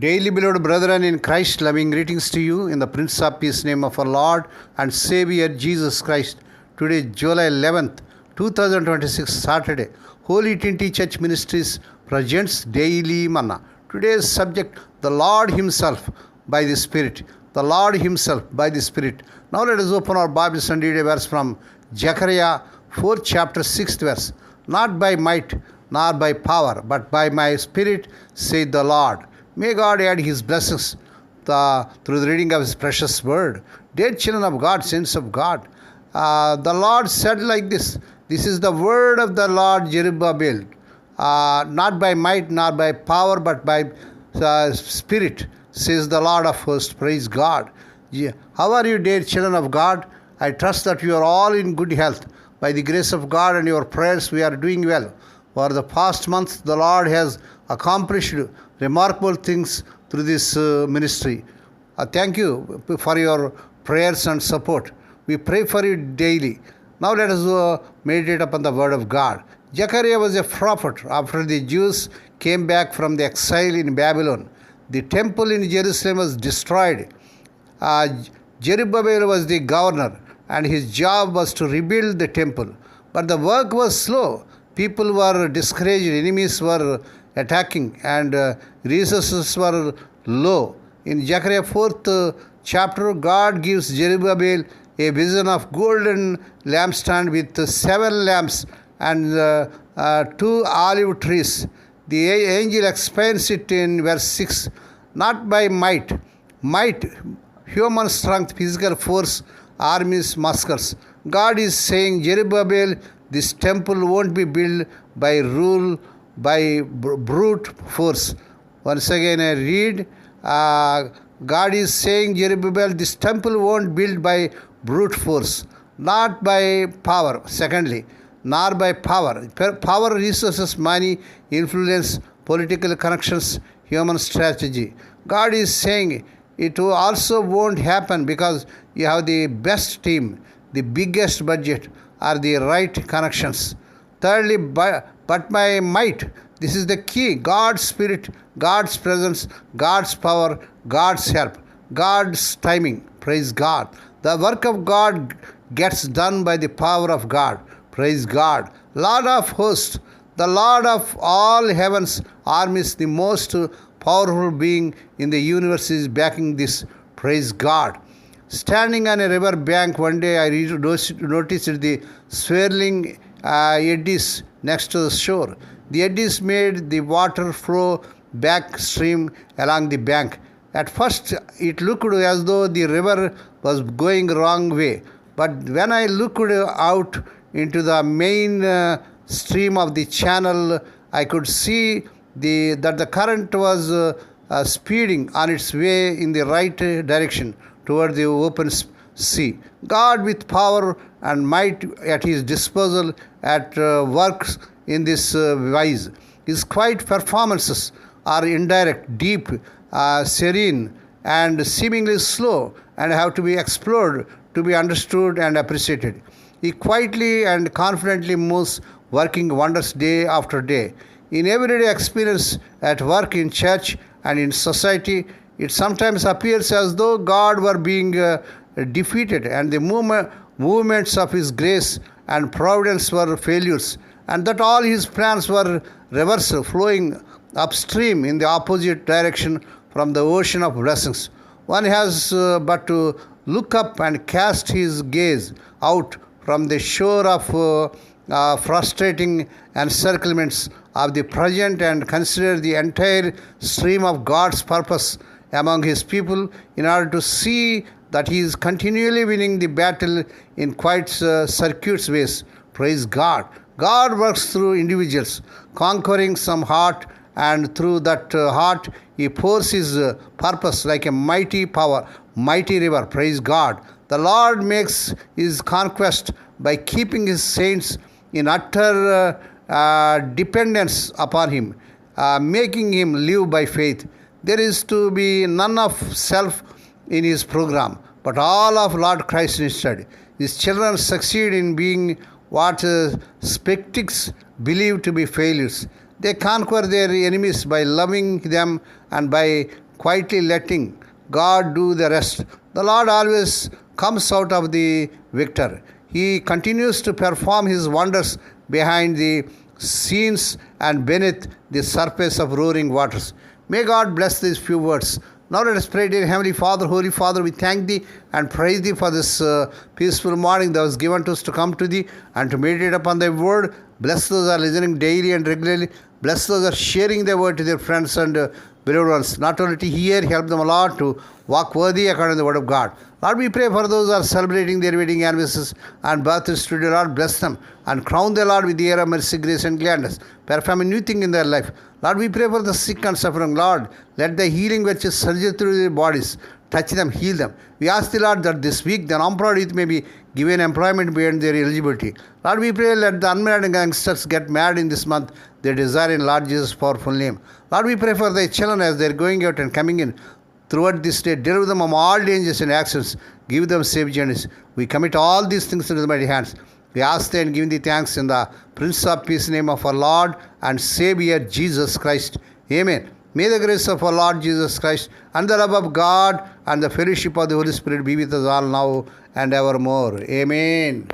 Daily beloved brethren in Christ, loving greetings to you in the Prince of Peace name of our Lord and Savior Jesus Christ. Today, July 11th, 2026, Saturday, Holy Trinity Church Ministries presents Daily Manna. Today's subject, the Lord Himself by the Spirit. The Lord Himself by the Spirit. Now let us open our Bibles and read a verse from Zechariah 4th chapter 6th verse. Not by might nor by power, but by my Spirit, saith the Lord. May God add His blessings through the reading of His precious word. Dear children of God, saints of God, the Lord said like this. This is the word of the Lord Zerubbabel. Not by might nor by power, but by Spirit, says the Lord of hosts. Praise God. How are you, dear children of God? I trust that you are all in good health. By the grace of God and your prayers, we are doing well. For the past month, the Lord has accomplished remarkable things through this ministry. Thank you for your prayers and support. We pray for you daily. Now let us meditate upon the word of God. Zechariah was a prophet after the Jews came back from the exile in Babylon. The temple in Jerusalem was destroyed. Zerubbabel was the governor, and his job was to rebuild the temple. But the work was slow. People were discouraged, enemies were attacking, and resources were low. In Zechariah 4th chapter, God gives Zerubbabel a vision of golden lampstand with 7 lamps and 2 olive trees. The angel explains it in verse 6. Not by might, human strength, physical force, armies, muscles. God is saying, Zerubbabel, this temple won't be built by rule, by brute force. Once again I read, God is saying, Zerubbabel, this temple won't be built by brute force, not by power. Secondly, nor by power. Power, resources, money, influence, political connections, human strategy. God is saying it also won't happen because you have the best team, the biggest budget, or the right connections. Thirdly, but by might. This is the key. God's Spirit, God's presence, God's power, God's help, God's timing. Praise God. The work of God gets done by the power of God. Praise God. Lord of hosts, the Lord of all heaven's armies, the most powerful being in the universe is backing this. Praise God. Standing on a river bank one day, I noticed the swirling eddies next to the shore. The eddies made the water flow backstream along the bank. At first, it looked as though the river was going wrong way. But when I looked out into the main stream of the channel, I could see that the current was speeding on its way in the right direction toward the open sea. God, with power and might at His disposal, at works in this wise. His quiet performances are indirect, deep, serene, and seemingly slow, and have to be explored to be understood and appreciated. He quietly and confidently moves, working wonders day after day. In everyday experience, at work, in church, and in society, it sometimes appears as though God were being defeated, and the movements of His grace and providence were failures, and that all His plans were reversed, flowing upstream in the opposite direction from the ocean of blessings. One has but to look up and cast his gaze out from the shore of frustrating encirclements of the present and consider the entire stream of God's purpose among His people in order to see that He is continually winning the battle in quite circuitous ways. Praise God. God works through individuals, conquering some heart, and through that heart He pours His purpose like a mighty power, mighty river. Praise God. The Lord makes His conquest by keeping His saints in utter dependence upon Him, making him live by faith. There is to be none of self in His program, but all of Lord Christ instead. His children succeed in being what skeptics believe to be failures. They conquer their enemies by loving them and by quietly letting God do the rest. The Lord always comes out of the victor. He continues to perform his wonders behind the scenes and beneath the surface of roaring waters. May God bless these few words. Now let us pray, dear Heavenly Father, Holy Father, we thank Thee and praise Thee for this peaceful morning that was given to us to come to Thee and to meditate upon Thy word. Bless those who are listening daily and regularly. Bless those who are sharing Thy word to their friends and beloved ones. Not only to hear, help them a lot to walk worthy according to the word of God. Lord, we pray for those who are celebrating their wedding anniversaries and birthdays today. Lord, bless them and crown them, Lord, with the air of mercy, grace, and gladness. Perform a new thing in their life. Lord, we pray for the sick and suffering. Lord, let the healing virtue surge through their bodies. Touch them, heal them. We ask the Lord that this week the unemployed youth may be given employment beyond their eligibility. Lord, we pray let the unmarried youngsters get married in this month. They desire in Lord Jesus' powerful name. Lord, we pray for the children as they are going out and coming in throughout this day. Deliver them from all dangers and accidents. Give them safe journeys. We commit all these things into the mighty hands. We ask and give Thee thanks in the Prince of Peace name of our Lord and Savior Jesus Christ. Amen. May the grace of our Lord Jesus Christ and the love of God and the fellowship of the Holy Spirit be with us all now and evermore. Amen.